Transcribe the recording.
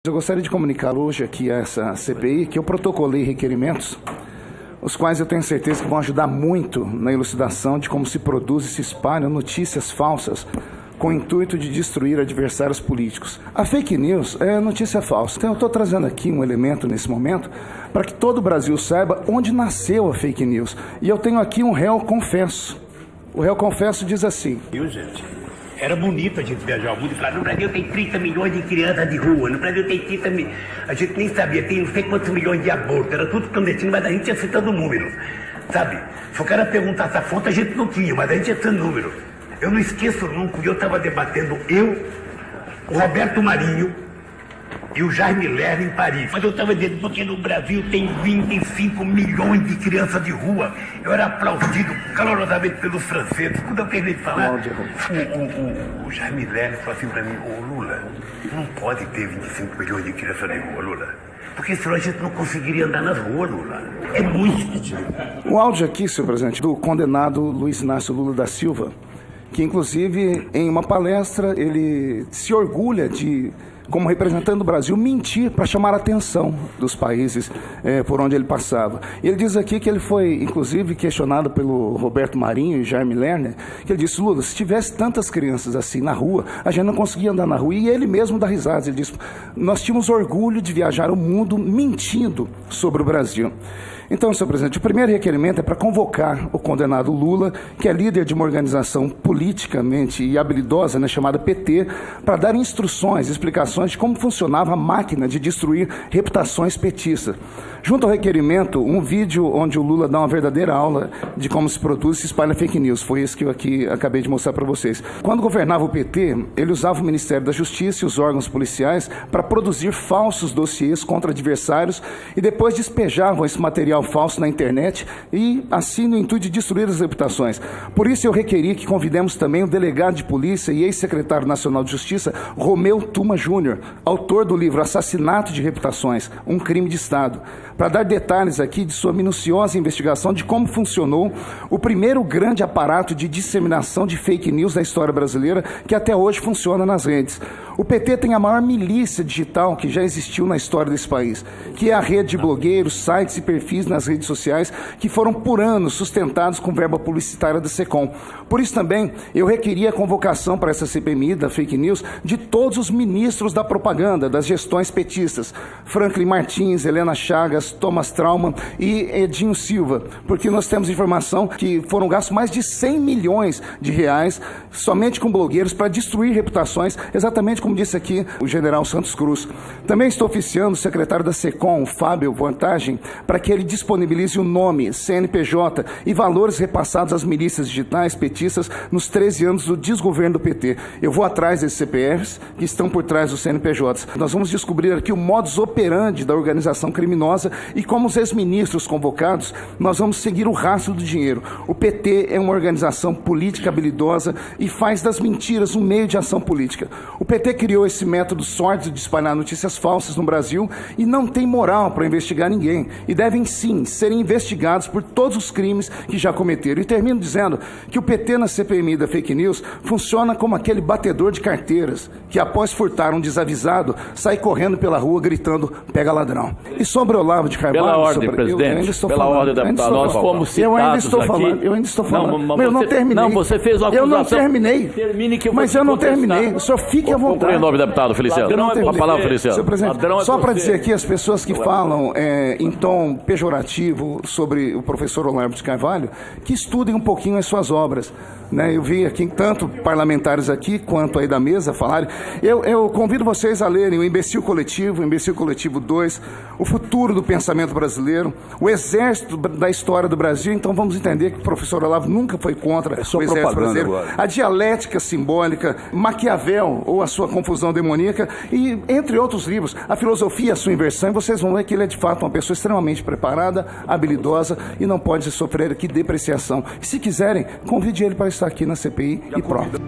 Eu gostaria de comunicar hoje aqui a essa CPI que eu protocolei requerimentos, os quais eu tenho certeza que vão ajudar muito na elucidação de como se produz e se espalham notícias falsas com o intuito de destruir adversários políticos. A fake news é notícia falsa. Então eu estou trazendo aqui um elemento nesse momento para que todo o Brasil saiba onde nasceu a fake news. E eu tenho aqui um réu confesso. O réu confesso diz assim... Gente, era bonito a gente viajar ao mundo e falar, no Brasil tem 30 milhões de crianças de rua, no Brasil tem 30 milhões, a gente nem sabia, tem não sei quantos milhões de abortos, era tudo clandestino, mas a gente ia citando números, sabe? Se o cara perguntasse a fonte, a gente não tinha, mas a gente ia citando números. Eu não esqueço nunca, eu estava debatendo o Roberto Marinho e o Jaime Lerner em Paris. Mas eu estava dizendo, porque no Brasil tem 25 milhões de crianças de rua. Eu era aplaudido calorosamente pelos franceses. Quando eu terminei de falar, o Jaime Lerner falou assim para mim, ô Lula, não pode ter 25 milhões de crianças de rua, Lula. Porque senão a gente não conseguiria andar nas ruas, Lula. É muito. O áudio aqui, senhor presidente, do condenado Luiz Inácio Lula da Silva, que inclusive em uma palestra ele se orgulha de, como representante do Brasil, mentir para chamar a atenção dos países por onde ele passava. E ele diz aqui que ele foi, inclusive, questionado pelo Roberto Marinho e Jaime Lerner, que ele disse, Lula, se tivesse tantas crianças assim na rua, a gente não conseguia andar na rua. E ele mesmo dá risadas, ele disse, nós tínhamos orgulho de viajar o mundo mentindo sobre o Brasil. Então, senhor presidente, o primeiro requerimento é para convocar o condenado Lula, que é líder de uma organização politicamente e habilidosa, chamada PT, para dar instruções, explicações de como funcionava a máquina de destruir reputações petistas. Junto ao requerimento, um vídeo onde o Lula dá uma verdadeira aula de como se produz e se espalha fake news. Foi isso que eu aqui acabei de mostrar para vocês. Quando governava o PT, ele usava o Ministério da Justiça e os órgãos policiais para produzir falsos dossiês contra adversários e depois despejavam esse material falso na internet e assim no intuito de destruir as reputações. Por isso eu requeri que convidemos também o delegado de polícia e ex-secretário nacional de Justiça, Romeu Tuma Júnior, autor do livro Assassinato de Reputações, um crime de Estado, para dar detalhes aqui de sua minuciosa investigação de como funcionou o primeiro grande aparato de disseminação de fake news da história brasileira que até hoje funciona nas redes. O PT tem a maior milícia digital que já existiu na história desse país, que é a rede de blogueiros, sites e perfis nas redes sociais que foram por anos sustentados com verba publicitária da SECOM. Por isso também eu requeri a convocação para essa CPMI da fake news de todos os ministros da propaganda das gestões petistas, Franklin Martins, Helena Chagas, Thomas Trauman e Edinho Silva, porque nós temos informação que foram gastos mais de 100 milhões de reais somente com blogueiros para destruir reputações, exatamente como disse aqui o general Santos Cruz. Também estou oficiando o secretário da SECOM, Fábio Vantagem, para que ele disponibilize o nome, CNPJ e valores repassados às milícias digitais petistas nos 13 anos do desgoverno do PT. Eu vou atrás desses CPFs que estão por trás dos CNPJs. Nós vamos descobrir aqui o modus operandi da organização criminosa e como os ex-ministros convocados, nós vamos seguir o rastro do dinheiro. O PT é uma organização política habilidosa e faz das mentiras um meio de ação política. O PT criou esse método sórdido de espalhar notícias falsas no Brasil e não tem moral para investigar ninguém. E devem sim serem investigados por todos os crimes que já cometeram. E termino dizendo que o PT na CPMI da fake news funciona como aquele batedor de carteiras que após furtar um desavisado sai correndo pela rua gritando pega ladrão. E sobre o Olavo de Carvalho... Pela ordem, presidente, pela ordem, deputado, nós fomos citados aqui... Eu ainda estou falando, mas eu não terminei. Não, você fez uma acusação... Eu não terminei. Termine que eu mas eu não terminei. O senhor fique à vontade. Em nome do deputado Feliciano. A palavra, Feliciano. Senhor presidente, só para dizer aqui, as pessoas que falam em tom pejorativo sobre o professor Olavo de Carvalho, que estudem um pouquinho as suas obras. Eu vi aqui, tanto parlamentares aqui, quanto aí da mesa falarem. Eu convido vocês a lerem o Imbecil Coletivo, o Imbecil Coletivo 2, o futuro do pensamento brasileiro, o exército da história do Brasil. Então vamos entender que o professor Olavo nunca foi contra o exército brasileiro. Agora. A dialética simbólica, Maquiavel ou a sua confusão demoníaca e, entre outros livros, a filosofia e a sua inversão. E vocês vão ver que ele é de fato uma pessoa extremamente preparada, habilidosa e não pode sofrer aqui depreciação. E se quiserem, convide ele para estar aqui na CPI e pronto.